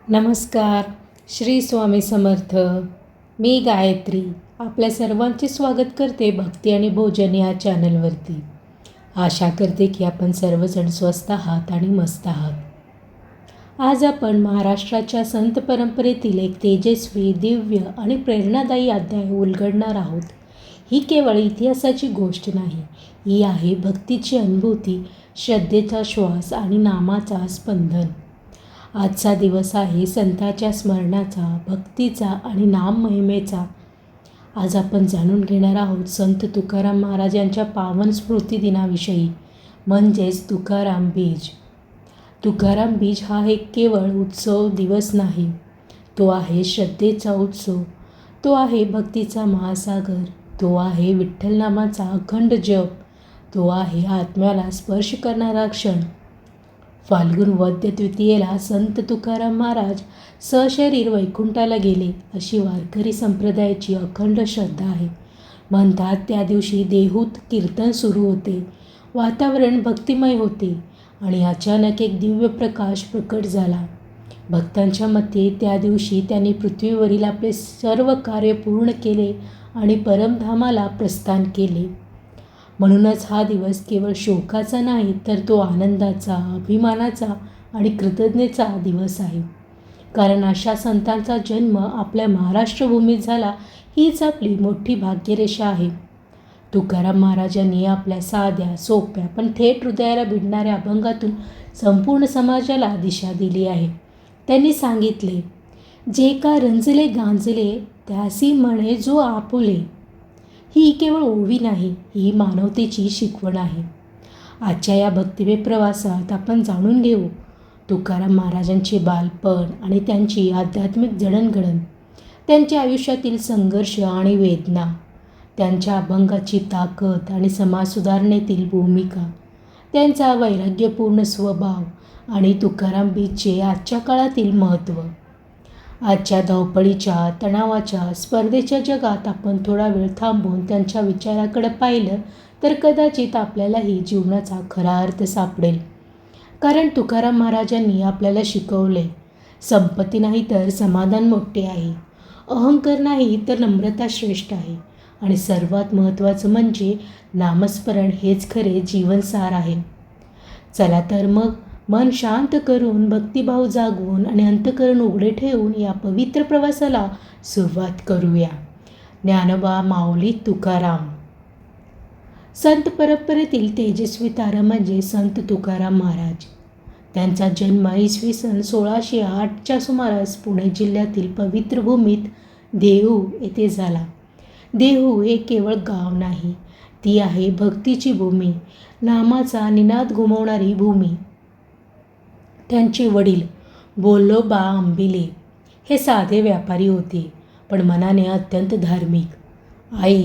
नमस्कार. श्री स्वामी समर्थ. मी गायत्री आपल्या सर्वांचे स्वागत करते भक्ती आणि भोजन या चॅनलवरती. आशा करते की आपण सर्वजण स्वस्त आहात आणि मस्त आहात. आज आपण महाराष्ट्राच्या संत परंपरेतील एक तेजस्वी, दिव्य आणि प्रेरणादायी अध्याय उलगडणार आहोत. ही केवळ इतिहासाची गोष्ट नाही, ही आहे भक्तीची अनुभूती, श्रद्धेचा श्वास आणि नामाचा स्पंदन. आजचा दिवस आहे संतांच्या स्मरणाचा, भक्तीचा आणि नाम महिमेचा. आज आपण जाणून घेणार आहोत संत तुकाराम महाराज यांच्या पावन स्मृती दिनाविषयी, म्हणजेच तुकाराम बीज. तुकाराम बीज हा एक केवळ उत्सव दिवस नाही, तो आहे श्रद्धेचा उत्सव, तो आहे भक्तीचा महासागर, तो आहे विठ्ठल नामाचा अखंड जप, तो आहे आत्म्याला स्पर्श करणारा क्षण. फाल्गुन वद्य तृतीयेला संत तुकाराम महाराज सशरीर वैकुंठाला गेले, अशी वारकरी संप्रदायाची अखंड श्रद्धा आहे. म्हणतात त्या दिवशी देहूत कीर्तन सुरू होते, वातावरण भक्तिमय होते आणि अचानक एक दिव्य प्रकाश प्रकट झाला. भक्तांच्या मते त्या दिवशी त्यांनी पृथ्वीवरील आपले सर्व कार्य पूर्ण केले आणि परमधामाला प्रस्थान केले. म्हणूनच हा दिवस केवळ शोकाचा नाही, तर तो आनंदाचा, अभिमानाचा आणि कृतज्ञतेचा दिवस आहे. कारण अशा संतांचा जन्म आपल्या महाराष्ट्रभूमीत झाला, हीच आपली मोठी भाग्यरेषा आहे. तुकाराम महाराजांनी आपल्या साध्या, सोप्या पण थेट हृदयाला भिडणाऱ्या अभंगातून संपूर्ण समाजाला दिशा दिली आहे. त्यांनी सांगितले, जे का रंजले गांजले त्यासी म्हणे जो आपुले. ही केवळ ओवी नाही, ही मानवतेची शिकवण आहे. आजच्या या भक्तिमय प्रवासात आपण जाणून घेऊ तुकाराम महाराजांचे बालपण आणि त्यांची आध्यात्मिक जडणघडण, त्यांच्या आयुष्यातील संघर्ष आणि वेदना, त्यांच्या अभंगाची ताकद आणि समाज सुधारणेतील भूमिका, त्यांचा वैराग्यपूर्ण स्वभाव आणि तुकाराम बीजचे आजच्या काळातील महत्त्व. आजच्या धावपळीच्या, तणावाच्या, स्पर्धेच्या जगात आपण थोडा वेळ थांबून त्यांच्या विचाराकडे पाहिलं तर कदाचित आपल्यालाही जीवनाचा खरा अर्थ सापडेल. कारण तुकाराम महाराजांनी आपल्याला शिकवले, संपत्ती नाही तर समाधान मोठे आहे, अहंकार नाही तर नम्रता श्रेष्ठ आहे आणि सर्वात महत्त्वाचं म्हणजे नामस्मरण हेच खरे जीवनसार आहे. चला तर मग मन शांत करून, भक्तिभाव जागवून आणि अंतःकरण उघडे ठेवून या पवित्र प्रवासाला सुरुवात करूया. ज्ञानोबा माऊली तुकाराम. संत परंपरेतील तेजस्वी तारा म्हणजे संत तुकाराम महाराज. त्यांचा जन्म इसवी सन 1608च्या सुमारास पुणे जिल्ह्यातील पवित्र भूमीत देहू येथे झाला. देहू हे केवळ गाव नाही, ती आहे भक्तीची भूमी, नामाचा निनाद घुमवणारी भूमी. त्यांचे वडील बोल्लोबा आंबिले हे साधे व्यापारी होते, पण मनाने अत्यंत धार्मिक. आई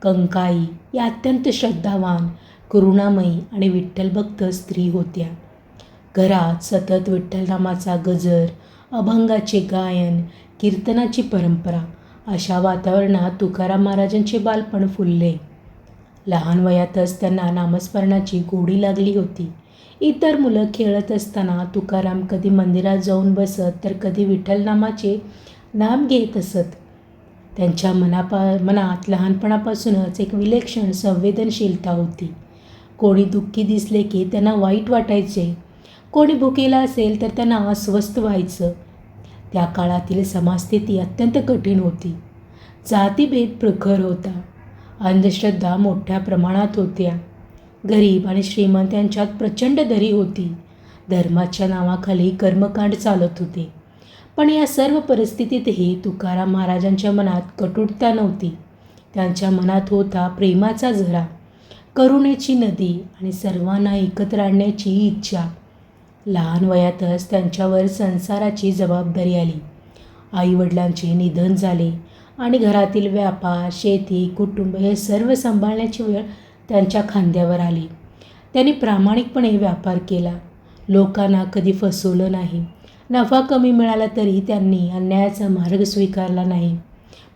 कंकाई या अत्यंत श्रद्धावान, करुणामयी आणि विठ्ठलभक्त स्त्री होत्या. घरात सतत विठ्ठल नामाचा गजर, अभंगाचे गायन, कीर्तनाची परंपरा. अशा वातावरणात तुकाराम महाराजांचे बालपण फुलले. लहान वयातच त्यांना नामस्मरणाची गोडी लागली होती. इतर मुलं खेळत असताना तुकाराम कधी मंदिरात जाऊन बसत, तर कधी विठ्ठल नामाचे नाम घेत असत. त्यांच्या मनात लहानपणापासूनच एक विलक्षण संवेदनशीलता होती. कोणी दुःखी दिसले की त्यांना वाईट वाटायचे, कोणी भुकेला असेल तर त्यांना अस्वस्थ व्हायचं. त्या काळातील समाजस्थिती अत्यंत कठीण होती. जातीभेद प्रखर होता, अंधश्रद्धा मोठ्या प्रमाणात होत्या, गरीब आणि श्रीमंत यांच्यात प्रचंड दरी होती. धर्माच्या नावाखाली कर्मकांड चालत होते. पण या सर्व परिस्थितीतही तुकाराम महाराजांच्या मनात कटुता नव्हती. त्यांच्या मनात होता प्रेमाचा झरा, करुणेची नदी आणि सर्वांना एकत्र आणण्याची इच्छा. लहान वयातच त्यांच्यावर संसाराची जबाबदारी आली. आईवडिलांचे निधन झाले आणि घरातील व्यापार, शेती, कुटुंब हे सर्व सांभाळण्याची वेळ त्यांच्या खांद्यावर आली. त्यांनी प्रामाणिकपणे व्यापार केला, लोकांना कधी फसवलं नाही. नफा कमी मिळाला तरी त्यांनी अन्यायाचा मार्ग स्वीकारला नाही.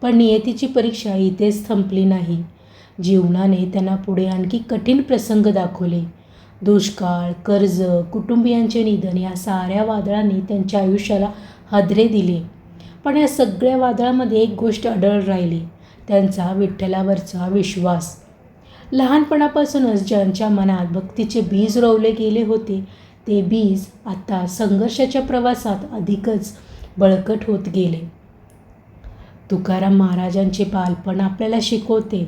पण नियतीची परीक्षा इथेच संपली नाही. जीवनाने त्यांना पुढे आणखी कठीण प्रसंग दाखवले. दुष्काळ, कर्ज, कुटुंबियांचे निधन या साऱ्या वादळांनी त्यांच्या आयुष्याला हादरे दिले. पण या सगळ्या वादळामध्ये एक गोष्ट अढळ राहिली, त्यांचा विठ्ठलावरचा विश्वास. लहानपणापासूनच ज्यांच्या मनात भक्तीचे बीज रोवले गेले होते, ते बीज आता संघर्षाच्या प्रवासात अधिकच बळकट होत गेले. तुकाराम महाराजांचे बालपण आपल्याला शिकवते,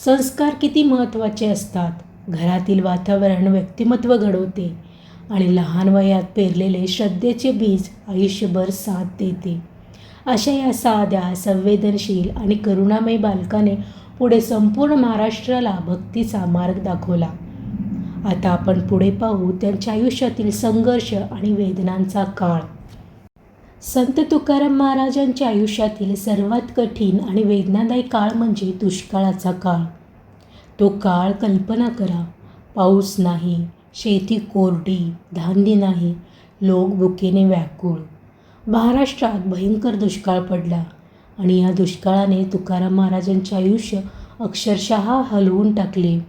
संस्कार किती महत्त्वाचे असतात. घरातील वातावरण व्यक्तिमत्व घडवते आणि लहान वयात पेरलेले श्रद्धेचे बीज आयुष्यभर साथ देते. अशा या साध्या, संवेदनशील आणि करुणामयी बालकाने पुढे संपूर्ण महाराष्ट्राला भक्तीचा मार्ग दाखवला. आता आपण पुढे पाहू त्यांच्या आयुष्यातील संघर्ष आणि वेदनांचा काळ. संत तुकाराम महाराजांच्या आयुष्यातील सर्वात कठीण आणि वेदनादायी काळ म्हणजे दुष्काळाचा काळ. तो काळ कल्पना करा. पाऊस नाही, शेती कोरडी, धान्य नाही, लोक भुकेने व्याकुळ. महाराष्ट्रात भयंकर दुष्काळ पडला आणि या दुष्काळाने तुकाराम महाराजांचे आयुष्य अक्षरशः हलवून टाकले.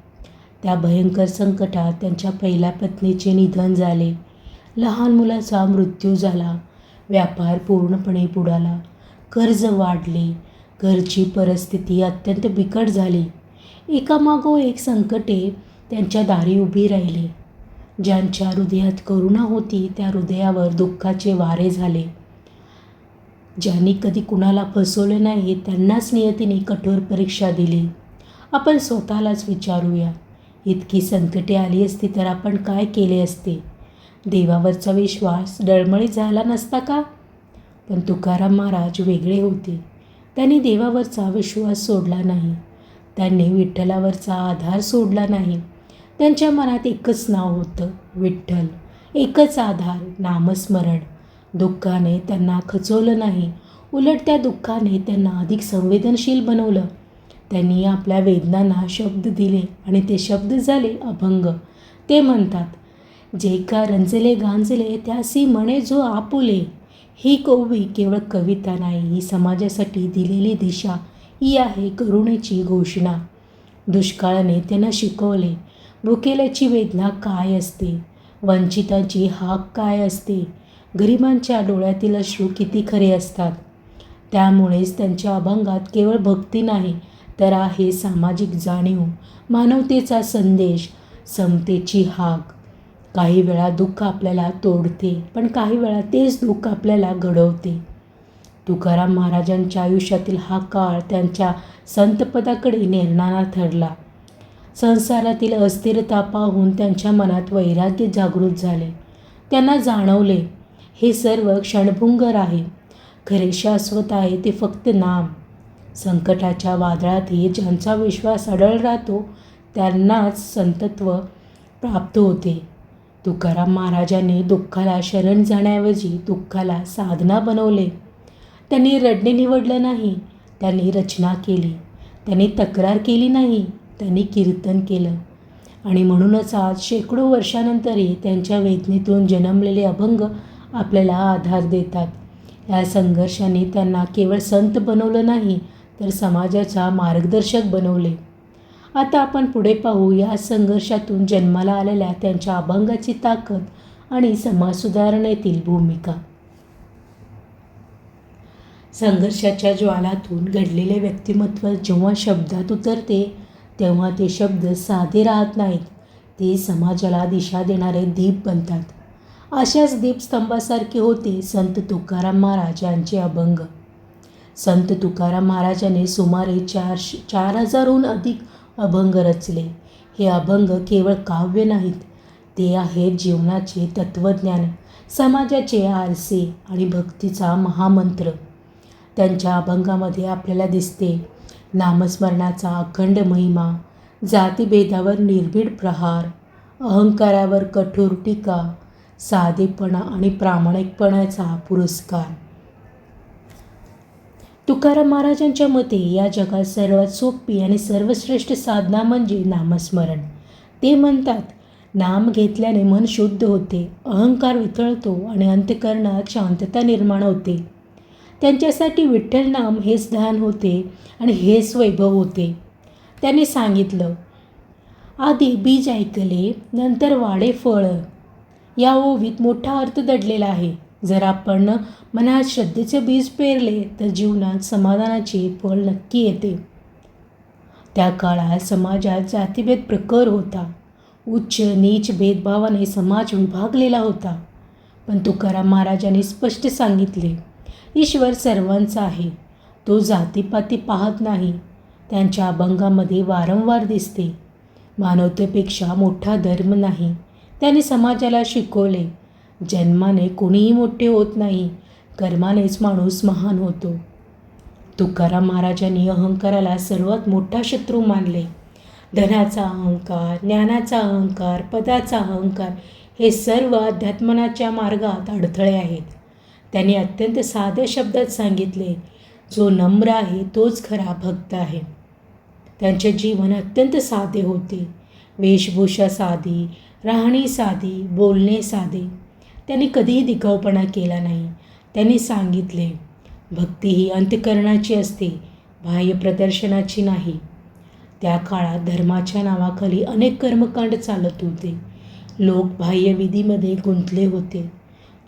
त्या भयंकर संकटात त्यांच्या पहिल्या पत्नीचे निधन झाले, लहान मुलाचा मृत्यू झाला, व्यापार पूर्णपणे बुडाला, कर्ज वाढले, घरची परिस्थिती अत्यंत बिकट झाली. एकामागोमाग एक संकटे त्यांच्या दारी उभी राहिली. ज्यांच्या हृदयात करुणा होती त्या हृदयावर दुःखाचे वारे झाले. ज्यांनी कधी कुणाला फसवले नाही त्यांनाच नियतीने कठोर परीक्षा दिली. आपण स्वतःलाच विचारूया, इतकी संकटे आली असती तर आपण काय केले असते? देवावरचा विश्वास डळमळीत झाला नसता का? पण तुकाराम महाराज वेगळे होते. त्यांनी देवावरचा विश्वास सोडला नाही. त्यांनी विठ्ठलावरचा आधार सोडला नाही. त्यांच्या मनात एकच नाव होतं, विठ्ठल. एकच आधार, नामस्मरण. दुःखाने त्यांना खचवलं नाही, उलट त्या दुःखाने त्यांना अधिक संवेदनशील बनवलं. त्यांनी आपल्या वेदनांना शब्द दिले आणि ते शब्द झाले अभंग. ते म्हणतात, जे का रंजले गांजले त्यासी म्हणे जो आपुले. ही ओवी केवळ कविता नाही, ही समाजासाठी दिलेली दिशा, ही आहे करुणेची घोषणा. दुष्काळाने त्यांना शिकवले भुकेल्याची वेदना काय असते, वंचितांची हाक काय असते, गरिबांच्या डोळ्यातील अश्रू किती खरे असतात. त्यामुळेच त्यांच्या अभंगात केवळ भक्ती नाही तर आहे सामाजिक जाणीव, मानवतेचा संदेश, समतेची हाक. काही वेळा दुःख आपल्याला तोडते, पण काही वेळा तेच दुःख आपल्याला घडवते. तुकाराम महाराजांच्या आयुष्यातील हा काळ त्यांच्या संतपदाकडे नेणारा ठरला. संसारातील अस्थिरता पाहून त्यांच्या मनात वैराग्य जागृत झाले. त्यांना जाणवले, हे सर्व क्षणभंगुर आहे, खरे शाश्वत आहे ते फक्त नाम. संकटाच्या वादळातही ज्यांचा विश्वास अढळ राहतो त्यांनाच संतत्व प्राप्त होते. तुकाराम महाराजांनी दुःखाला शरण जाण्याऐवजी दुःखाला साधना बनवले. त्यांनी रडणे निवडलं नाही, त्यांनी रचना केली. त्यांनी तक्रार केली नाही, त्यांनी कीर्तन केलं. आणि म्हणूनच आज शेकडो वर्षानंतरही त्यांच्या वेदनेतून जन्मलेले अभंग आपल्याला आधार देतात. या संघर्षाने त्यांना केवळ संत बनवलं नाही तर समाजाचा मार्गदर्शक बनवले. आता आपण पुढे पाहू या संघर्षातून जन्माला आलेल्या त्यांच्या अभंगाची ताकद आणि समाजसुधारणेतील भूमिका. संघर्षाच्या ज्वालातून घडलेले व्यक्तिमत्व जेव्हा शब्दात उतरते तेव्हा ते शब्द साधे राहत नाहीत, ते समाजाला दिशा देणारे दीप बनतात. अशाच दीपस्तंभासारखे होते संत तुकाराम महाराज यांचे अभंग. संत तुकाराम महाराजांनी सुमारे 4,000हून अधिक अभंग रचले. हे अभंग केवळ काव्य नाहीत, ते आहेत जीवनाचे तत्त्वज्ञान, समाजाचे आरसे आणि भक्तीचा महामंत्र. त्यांच्या अभंगामध्ये आपल्याला दिसते नामस्मरणाचा अखंड महिमा, जातीभेदावर निर्भीड प्रहार, अहंकारावर कठोर टीका, साधेपणा आणि प्रामाणिकपणाचा पुरस्कार. तुकाराम महाराजांच्या मते या जगात सर्वात सोपी आणि सर्वश्रेष्ठ साधना म्हणजे नामस्मरण. ते म्हणतात, नाम घेतल्याने मन शुद्ध होते, अहंकार वितळतो आणि अंतःकरणात शांतता निर्माण होते. त्यांच्यासाठी विठ्ठल नाम हेच ध्यान होते आणि हेच वैभव होते. त्यांनी सांगितलं, आधी बीज ऐकले, नंतर वाढे फळ. या ओवीत मोठा अर्थ दडलेला आहे. जर आपण मनात श्रद्धेचे बीज पेरले तर जीवनात समाधानाचे फळ नक्की येते. त्या काळात समाजात जातीभेद प्रखर होता. उच्च नीच भेदभावाने समाज विभागलेला होता. पण तुकाराम महाराजांनी स्पष्ट सांगितले, ईश्वर सर्वांचा आहे. तो जातीपाती पाहत नाही. त्यांच्या अभंगामध्ये वारंवार दिसते. मानवतेपेक्षा मोठा धर्म नाही. त्यांनी समाजाला शिकवले, जन्माने कोणीही मोठे होत नाही, कर्मानेच माणूस महान होतो. तुकाराम महाराजांनी अहंकाराला सर्वात मोठा शत्रू मानले. धनाचा अहंकार, ज्ञानाचा अहंकार, पदाचा अहंकार हे सर्व अध्यात्मनाच्या मार्गात अडथळे आहेत. त्यांनी अत्यंत साध्या शब्दात सांगितले, जो नम्र आहे तोच खरा भक्त आहे. त्यांचे जीवन अत्यंत साधे होते. वेशभूषा साधी, राहणी साधी, बोलणे साधे. त्यांनी कधीही दिखाऊपणा केला नाही. त्यांनी सांगितले, भक्ती ही अंतःकरणाची असते, बाह्य प्रदर्शनाची नाही. त्या काळात धर्माच्या नावाखाली अनेक कर्मकांड चालत होते. लोक बाह्यविधीमध्ये गुंतले होते.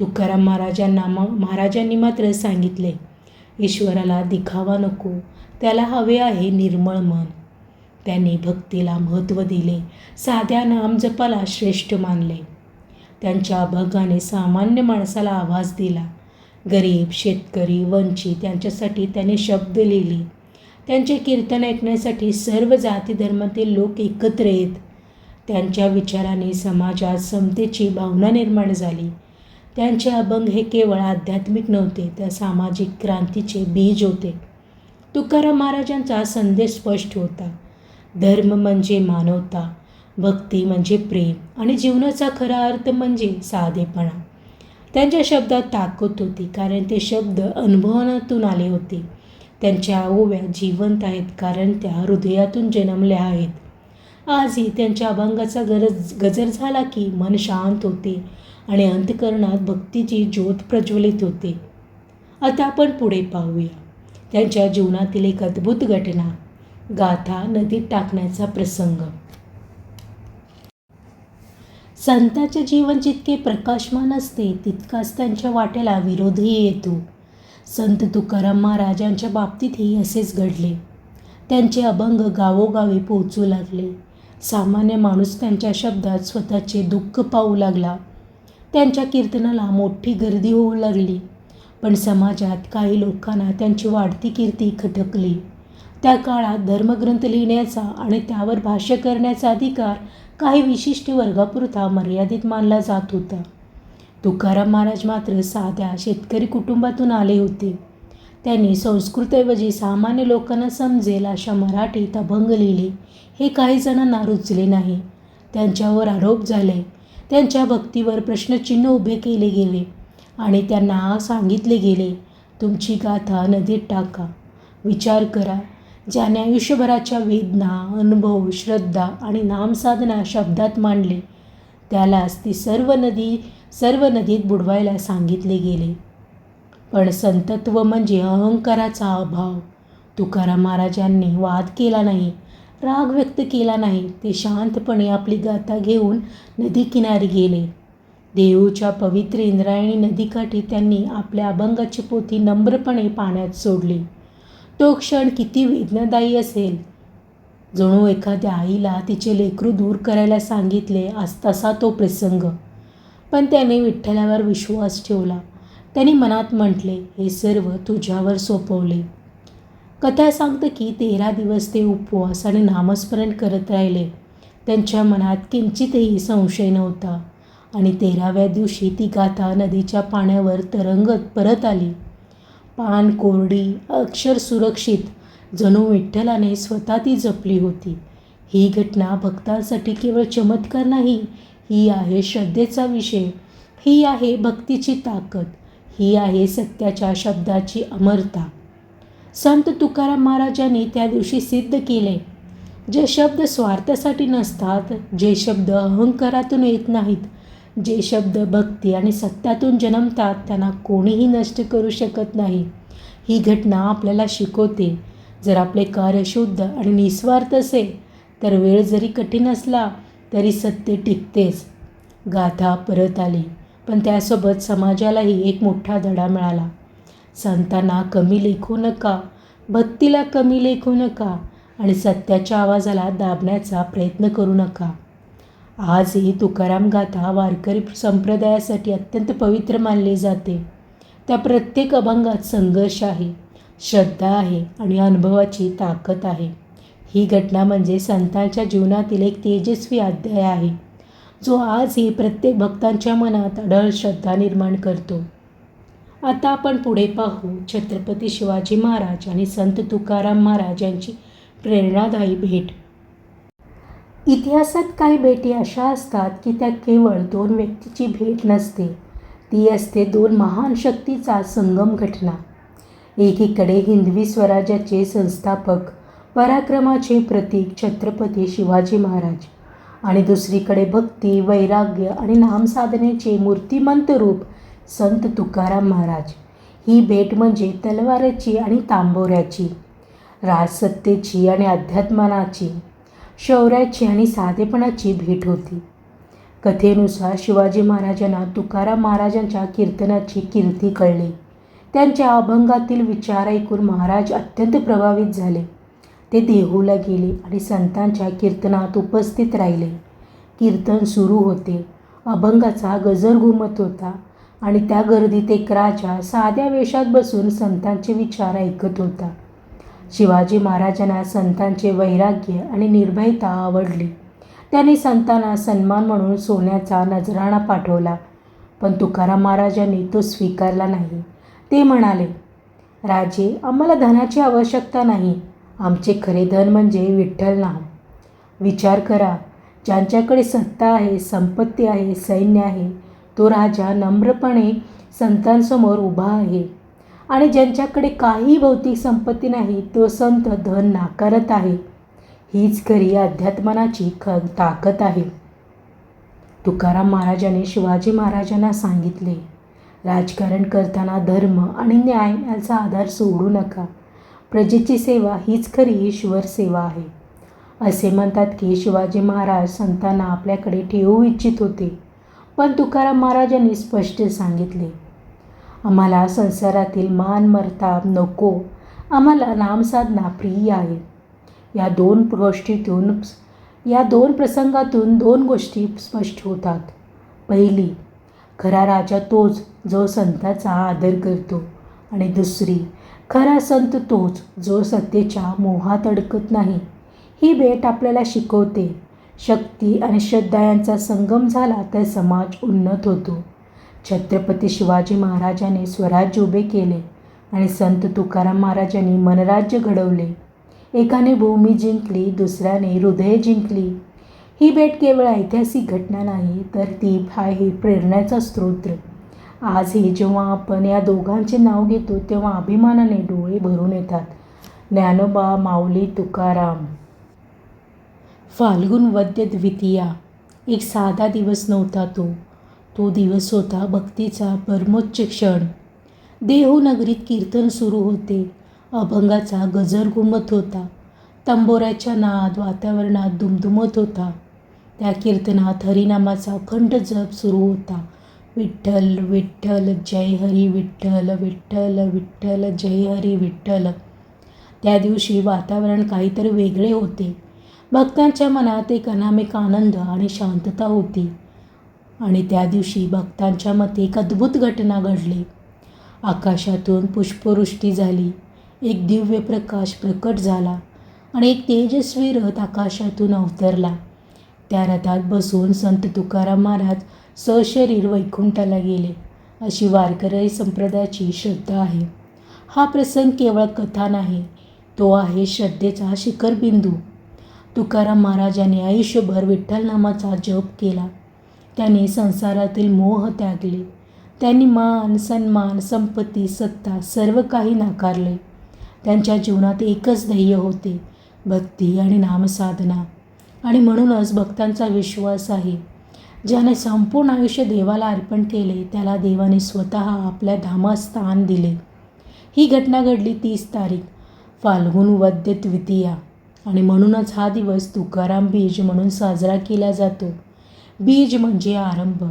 तुकाराम महाराजांनी मात्र सांगितले, ईश्वराला दिखावा नको, त्याला हवे आहे निर्मळ मन. त्यांनी भक्तीला महत्त्व दिले, साध्या नामजपाला श्रेष्ठ मानले. त्यांच्या अभंगाने सामान्य माणसाला आवाज दिला. गरीब, शेतकरी, वंचित यांच्यासाठी त्यांनी शब्द लिहिले. त्यांचे कीर्तन ऐकण्यासाठी सर्व जाती धर्मातील लोक एकत्र येत. त्यांच्या विचाराने समाजात समतेची भावना निर्माण झाली. त्यांचे अभंग हे केवळ आध्यात्मिक नव्हते, तर सामाजिक क्रांतीचे बीज होते. तुकाराम महाराजांचा संदेश स्पष्ट होता. धर्म म्हणजे मानवता, भक्ती म्हणजे प्रेम आणि जीवनाचा खरा अर्थ म्हणजे साधेपणा. त्यांच्या शब्दात ताकद होती, कारण ते शब्द अनुभवातून आले होते. त्यांच्या ओव्या जिवंत आहेत, कारण त्या हृदयातून जन्मल्या आहेत. आजही त्यांच्या अभंगाचा गजर झाला की मन शांत होते आणि अंतःकरणात भक्तीची ज्योत प्रज्वलित होते. आता आपण पुढे पाहूया. त्यांच्या जीवनातील एक अद्भुत घटना, गाथा नदीत टाकण्याचा प्रसंग. संतांचे जीवन जितके प्रकाशमान असते, तितकाच त्यांच्या वाट्याला विरोधही येतो. संत तुकाराम महाराजांच्या बाबतीतही असेच घडले. त्यांचे अभंग गावोगावी पोहोचू लागले. सामान्य माणूस त्यांच्या शब्दात स्वतःचे दुःख पाहू लागला. त्यांच्या कीर्तनाला मोठी गर्दी होऊ लागली. पण समाजात काही लोकांना त्यांची वाढती कीर्ती खटकली. त्या काळात धर्मग्रंथ लिहिण्याचा आणि त्यावर भाष्य करण्याचा अधिकार काही विशिष्ट वर्गापुरता मर्यादित मानला जात होता. तुकाराम महाराज मात्र साध्या शेतकरी कुटुंबातून आले होते. त्यांनी संस्कृतऐवजी सामान्य लोकांना समजेल अशा मराठीत अभंग लिहिले. हे काही जणांना रुचले नाही. त्यांच्यावर आरोप झाले. त्यांच्या भक्तीवर प्रश्नचिन्ह उभे केले गेले आणि त्यांना सांगितले गेले, तुमची गाथा नदीत टाका. विचार करा, ज्याने आयुष्यभराच्या वेदना, अनुभव, श्रद्धा आणि नामसाधना शब्दात मांडले, त्यालाच ती सर्व नदीत बुडवायला सांगितले गेले. पण संतत्व म्हणजे अहंकाराचा अभाव. तुकाराम महाराजांनी वाद केला नाही, राग व्यक्त केला नाही. ते शांतपणे आपली गाथा घेऊन नदीकिनारी गेले. देहूच्या पवित्र इंद्रायणी नदीकाठी त्यांनी आपल्या अभंगाची पोथी नम्रपणे पाण्यात सोडली. तो क्षण किती वेदनादायी असेल. जणू एखाद्या आईला तिचे लेकरू दूर करायला सांगितले तसा तो प्रसंग. पण त्याने विठ्ठलावर विश्वास ठेवला. त्यांनी मनात म्हटले, हे सर्व तुझ्यावर सोपवले. कथा सांगते की 13 दिवस ते उपवास आणि नामस्मरण करत राहिले. त्यांच्या मनात किंचितही संशय नव्हता आणि 13व्या दिवशी ती गाथा नदीच्या पाण्यावर तरंगत परत आली. पान कोरडी, अक्षर सुरक्षित, जणू विठ्ठलाने स्वतः ती जपली होती. ही घटना भक्तांसाठी केवळ चमत्कार नाही, ही आहे श्रद्धेचा विषय. ही आहे भक्तीची ताकद. ही आहे सत्याच्या शब्दाची अमरता. संत तुकाराम महाराजांनी त्या दिवशी सिद्ध केले, जे शब्द स्वार्थासाठी नसतात, जे शब्द अहंकारातून येत नाहीत, जे शब्द भक्ती आणि सत्यातून जन्मतात, त्यांना कोणीही नष्ट करू शकत नाही. ही घटना आपल्याला शिकवते, जर आपले कार्य शुद्ध आणि निस्वार्थ असेल तर वेळ जरी कठीण असला तरी सत्य टिकतेच. गाथा परत आली. पण त्यासोबत समाजालाही एक मोठा धडा मिळाला. संतांना कमी लेखू नका, भक्तीला कमी लेखू नका आणि सत्याच्या आवाजाला दाबण्याचा प्रयत्न करू नका. आजही तुकाराम गाथा वारकरी संप्रदायासाठी अत्यंत पवित्र मानली जाते. त्या प्रत्येक अभंगात संघर्ष आहे, श्रद्धा आहे आणि अनुभवाची ताकद आहे. ही घटना म्हणजे संतांच्या जीवनातील एक तेजस्वी अध्याय आहे, जो आजही प्रत्येक भक्तांच्या मनात अढळ श्रद्धा निर्माण करतो. आता आपण पुढे पाहू छत्रपती शिवाजी महाराज आणि संत तुकाराम महाराज यांची प्रेरणादायी भेट. इतिहासात काही भेटी अशा असतात की त्या केवळ दोन व्यक्तीची भेट नसते, ती असते दोन महान शक्तीचा संगम घटना. एकीकडे हिंदवी स्वराज्याचे संस्थापक, पराक्रमाचे प्रतीक छत्रपती शिवाजी महाराज आणि दुसरीकडे भक्ती, वैराग्य आणि नामसाधनेचे मूर्तिमंत रूप संत तुकाराम महाराज. ही भेट म्हणजे तलवारीची आणि तांबोऱ्याची, राजसत्तेची आणि अध्यात्मानाची, शौर्याची आणि साधेपणाची भेट होती. कथेनुसार शिवाजी महाराजांना तुकाराम महाराजांच्या कीर्तनाची कीर्ती कळली. त्यांच्या अभंगातील विचार ऐकून महाराज अत्यंत प्रभावित झाले. ते देहूला गेले आणि संतांच्या कीर्तनात उपस्थित राहिले. कीर्तन सुरू होते. अभंगाचा गजर घुमत होता आणि त्या गर्दीत एक राजा साध्या वेशात बसून संतांचे विचार ऐकत होता. शिवाजी महाराजांना संतांचे वैराग्य आणि निर्भयता आवडली. त्यांनी संतांना सन्मान म्हणून सोन्याचा नजराणा पाठवला, पण तुकाराम महाराजांनी तो स्वीकारला नाही. ते म्हणाले, राजे, आम्हाला धनाची आवश्यकता नाही. आमचे खरे धन म्हणजे विठ्ठल नाम. विचार करा, ज्यांच्याकडे सत्ता आहे, संपत्ती आहे, सैन्य आहे, तो राजा नम्रपणे संतांसमोर उभा आहे आणि ज्यांच्याकडे काही भौतिक संपत्ती नाही, तो संत धन नाकारत आहे. हीच खरी अध्यात्मानाची ताकद आहे. तुकाराम महाराजांनी शिवाजी महाराजांना सांगितले, राजकारण करताना धर्म आणि न्याय याचा आधार सोडू नका. प्रजेची सेवा हीच खरी ईश्वर सेवा आहे. असे म्हणतात की शिवाजी महाराज संतांना आपल्याकडे ठेवू इच्छित होते, पण तुकाराम महाराजांनी स्पष्ट सांगितले, आम्हाला संसारातील मान मर्ताब नको, आम्हाला नामसाधना प्रिय आहे. या दोन प्रसंगातून दोन गोष्टी स्पष्ट होतात. पहिली, खरा राजा तोच जो संतांचा आदर करतो आणि दुसरी, खरा संत तोच जो सत्तेच्या मोहात अडकत नाही. ही भेट आपल्याला शिकवते, शक्ती आणि श्रद्धा यांचा संगम झाला तर समाज उन्नत होतो. छत्रपती शिवाजी महाराजांनी स्वराज्य उभे केले आणि संत तुकाराम महाराजांनी मनराज्य घडवले. एकाने भूमी जिंकली, दुसऱ्याने हृदय जिंकली. ही भेट केवळ ऐतिहासिक घटना नाही, तर ती आहे प्रेरणेचा स्रोत. आजही जेव्हा आपण या दोघांचे नाव घेतो तेव्हा अभिमानाने डोळे भरून येतात. ज्ञानोबा माऊली तुकाराम. फाल्गुन वद्य द्वितीया. एक साधा दिवस नव्हता तो दिवस होता भक्तीचा परमोच्च क्षण. देहू नगरीत कीर्तन सुरू होते. अभंगाचा गजर घुमत होता. तंबोऱ्याच्या नाद वातावरणात दुमदुमत होता. त्या कीर्तनात हरिनामाचा अखंड जप सुरू होता. विठ्ठल विठ्ठल जय हरी विठ्ठल, विठ्ठल विठ्ठल जय हरी विठ्ठल. त्या दिवशी वातावरण काहीतरी वेगळे होते. भक्तांच्या मनात एक अनामिक आनंद आणि शांतता होती. आणि त्या दिवशी भक्तांच्या मते एक अद्भुत घटना घडली. आकाशातून पुष्पवृष्टी झाली. एक दिव्य प्रकाश प्रकट झाला आणि एक तेजस्वी रथ आकाशातून अवतरला. त्या रथात बसून संत तुकाराम महाराज सशरीर वैकुंठाला गेले, अशी वारकरी संप्रदायाची श्रद्धा आहे. हा प्रसंग केवळ कथा नाही, तो आहे श्रद्धेचा शिखरबिंदू. तुकाराम महाराजांनी आयुष्यभर विठ्ठल नामाचा जप केला. त्यांनी संसारातील मोह त्यागले. त्यांनी मान, सन्मान, संपत्ती, सत्ता सर्व काही नाकारले. त्यांच्या जीवनात एकच ध्येय होते, भक्ती आणि नामसाधना. आणि म्हणूनच भक्तांचा विश्वास आहे, ज्याने संपूर्ण आयुष्य देवाला अर्पण केले त्याला देवाने स्वतः आपल्या धामात स्थान दिले. ही घटना घडली 30 तारीख फाल्गुन वद्य द्वितीया आणि म्हणूनच हा दिवस तुकाराम बीज म्हणून साजरा केला जातो. बीज म्हणजे आरंभ,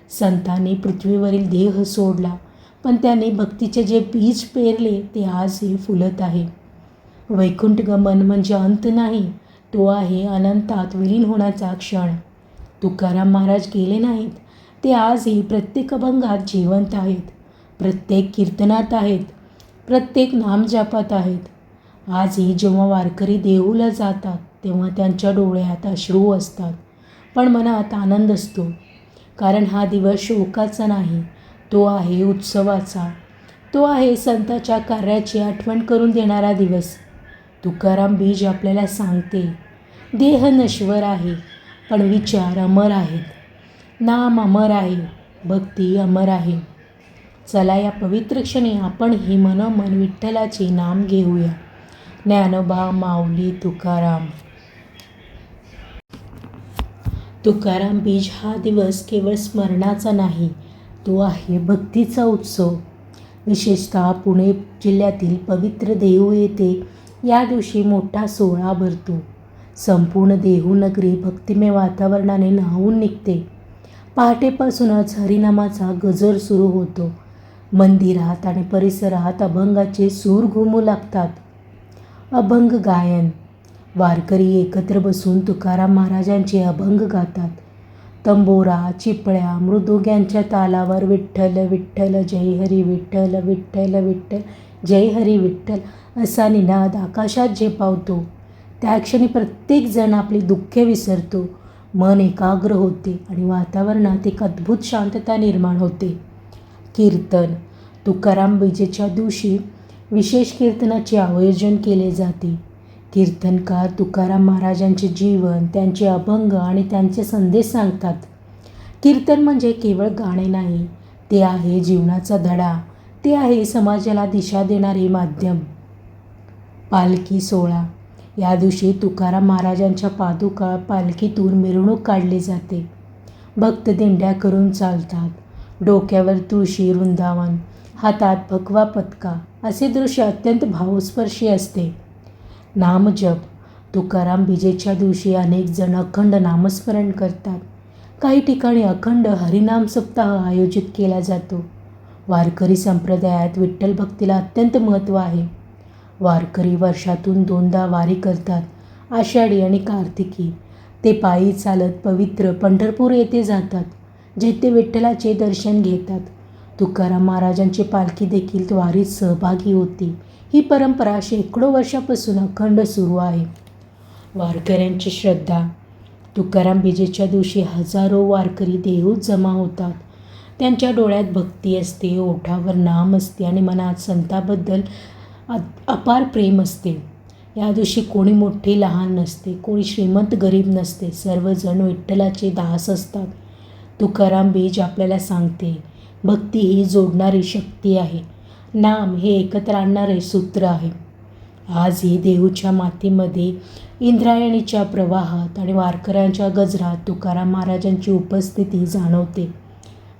संतांनी पृथ्वीवरील देह सोडला, पण त्यांनी भक्तीचे जे बीज पेरले ते आजही फुलत आहे. वैकुंठ गमन म्हणजे अंत नाही, तो आहे अनंतात विलीन होण्याचा क्षण. तुकाराम महाराज गेले नाहीत, ते आजही प्रत्येक अभंगात जिवंत आहेत, प्रत्येक कीर्तनात आहेत, प्रत्येक नामजापात आहेत. आजही जेव्हा वारकरी देहूला जातात तेव्हा त्यांच्या डोळ्यात अश्रू असतात, पण मनात आनंद असतो. कारण हा दिवस शोकाचा नाही, तो आहे उत्सवाचा. तो आहे संतांच्या कार्याची आठवण करून देणारा दिवस. तुकाराम बीज आपल्याला सांगते, देह नश्वर आहे पण विचार अमर आहेत, नाम अमर आहे, भक्ती अमर आहे. चला या पवित्र क्षणी आपण ही मनोमन विठ्ठलाचे नाम घेऊया. ज्ञानोबा माऊली तुकाराम. तुकाराम बीज हा दिवस केवळ स्मरणाचा नाही, तो आहे भक्तीचा उत्सव. विशेषतः पुणे जिल्ह्यातील पवित्र देहू येथे या दिवशी मोठा सोहळा भरतो. संपूर्ण देहू नगरी भक्तिमय वातावरणाने न्हाऊन निघते. पहाटेपासूनच हरिनामाचा गजर सुरू होतो. मंदिरात आणि परिसरात अभंगाचे सूर घुमू लागतात. अभंग गायन. वारकरी एकत्र बसून तुकाराम महाराजांचे अभंग गातात. तंबोरा, चिपळ्या, मृदुंग यांच्या तालावर विठ्ठल विठ्ठल जय हरी विठ्ठल विठ्ठल विठ्ठल जय हरी विठ्ठल असा निनाद आकाशात झेपावतो. त्या क्षणी प्रत्येकजण आपली दुःखे विसरतो, मन एकाग्र होते आणि वातावरणात एक अद्भुत शांतता निर्माण होते. कीर्तन. तुकाराम बीजेच्या दिवशी विशेष कीर्तनाचे आयोजन केले जाते. कीर्तनकार तुकाराम महाराजांचे जीवन, त्यांचे अभंग आणि त्यांचे संदेश सांगतात. कीर्तन म्हणजे केवळ गाणे नाही, ते आहे जीवनाचा धडा, ते आहे समाजाला दिशा देणारे माध्यम. पालखी सोहळा. या दिवशी तुकाराम महाराजांच्या पादुका पालखीतून मिरवणूक काढली जाते. भक्त दिंड्या करून चालतात. डोक्यावर तुळशी वृंदावन, हातात भगवा पताका, असे दृश्य अत्यंत भावस्पर्शी असते. नामजप. तुकाराम बीजेच्या दिवशी अनेक जण अखंड नामस्मरण करतात. काही ठिकाणी अखंड हरिनाम सप्ताह आयोजित केला जातो. वारकरी संप्रदायात विठ्ठल भक्तीला अत्यंत महत्त्व आहे. वारकरी वर्षातून 2दा वारी करतात, आषाढी आणि कार्तिकी. ते पायी चालत पवित्र पंढरपूर येथे जातात, जेथे विठ्ठलाचे दर्शन घेतात. तुकाराम महाराजांची पालखी देखील वारीत सहभागी होती. ही परंपरा शेकडो वर्षापासून अखंड सुरू आहे. वारकऱ्यांची श्रद्धा. तुकाराम बीजेच्या दिवशी हजारो वारकरी देहूत जमा होतात. त्यांच्या डोळ्यात भक्ती असते, ओठावर नाम असते आणि मनात संतांबद्दल अपार प्रेम असते. या दिवशी कोणी मोठे लहान नसते, कोणी श्रीमंत गरीब नसते, सर्वजण विठ्ठलाचे दास असतात. तुकाराम बीज आपल्याला सांगते, भक्ती ही जोडणारी शक्ती आहे, नाम हे एकत्र आणणारे सूत्र आहे. आजही देहूच्या मातीमध्ये इंद्रायणीच्या प्रवाहात आणि वारकऱ्यांच्या गजरात तुकाराम महाराजांची उपस्थिती जाणवते.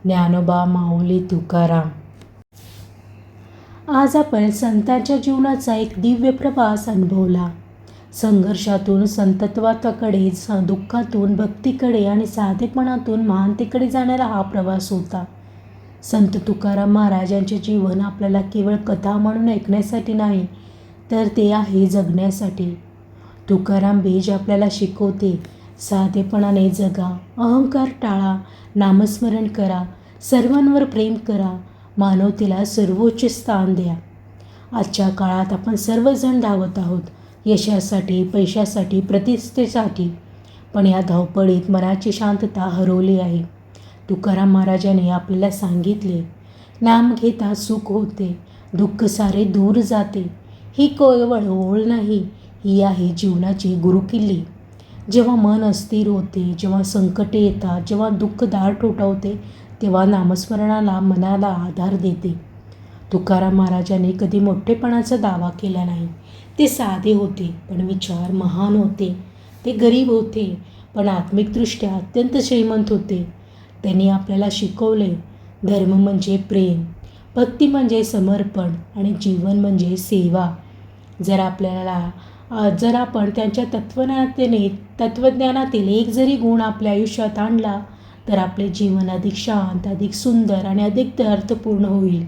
ज्ञानोबा माऊली तुकाराम. आज आपण संतांच्या जीवनाचा एक दिव्य प्रवास अनुभवला. संघर्षातून संतत्वाकडे, दुःखातून भक्तीकडे आणि साधेपणातून महानतेकडे जाणारा हा प्रवास होता. संत तुकाराम महाराजांचे जीवन आपल्याला केवळ कथा म्हणून ऐकण्यासाठी नाही, तर ते आहे जगण्यासाठी. तुकाराम बीज आपल्याला शिकवते, साधेपणाने जगा, अहंकार टाळा, नामस्मरण करा, सर्वांवर प्रेम करा, मानवतेला सर्वोच्च स्थान द्या. आजच्या काळात आपण सर्वजण धावत आहोत, यशासाठी, पैशासाठी, प्रतिष्ठेसाठी, पण या धावपळीत मनाची शांतता हरवली आहे. तुकाराम महाराजांनी आपल्याला सांगितले, नाम घेता सुख होते, दुःख सारे दूर जाते. ही केवळ ओळ नाही, ही आहे जीवनाची गुरुकिल्ली. जेव्हा मन अस्थिर होते, जेव्हा संकटे येतात, जेव्हा दुःख दार ठोठावते, तेव्हा नामस्मरणाला मनाला आधार देते. तुकाराम महाराजांनी कधी मोठेपणाचा दावा केला नाही. ते साधे होते पण विचार महान होते. ते गरीब होते पण आत्मिकदृष्ट्या अत्यंत श्रीमंत होते. त्यांनी आपल्याला शिकवले, धर्म म्हणजे प्रेम, भक्ती म्हणजे समर्पण आणि जीवन म्हणजे सेवा. जर आपण त्यांच्या तत्वज्ञानातील एक जरी गुण आपल्या आयुष्यात आणला, तर आपले जीवन अधिक शांत, अधिक सुंदर आणि अधिक अर्थपूर्ण होईल.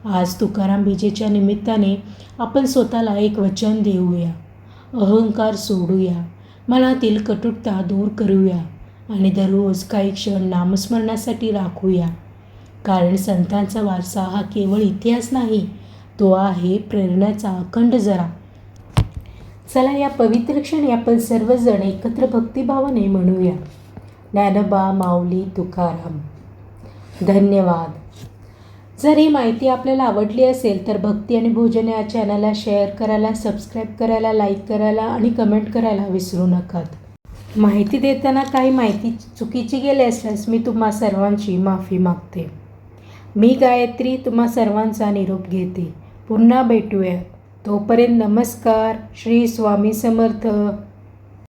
आज तुकाराम बीजेच्या निमित्ताने आपण स्वतःला एक वचन देऊया. अहंकार सोडूया, मनातील कटुता दूर करूया आणि दररोज काही क्षण नामस्मरणासाठी राखूया. कारण संतांचा वारसा हा केवळ इतिहास नाही, तो आहे प्रेरणाचा अखंड झरा. चला या पवित्र क्षणी आपण सर्वजण एकत्र भक्तिभावाने म्हणूया. ज्ञानोबा माऊली तुकाराम. धन्यवाद. जर ही माहिती आपल्याला आवडली असेल तर भक्ती आणि भोजन या चॅनलला शेअर करायला, सबस्क्राईब करायला, लाईक करायला आणि कमेंट करायला विसरू नका. माहिती देताना काही माहिती चुकीची गेली असल्यास मी तुम्हा सर्वांची माफी मागते. मी गायत्री तुम्हा सर्वांचा निरोप घेते. पुन्हा भेटूया. तोपर्यंत नमस्कार. श्री स्वामी समर्थ.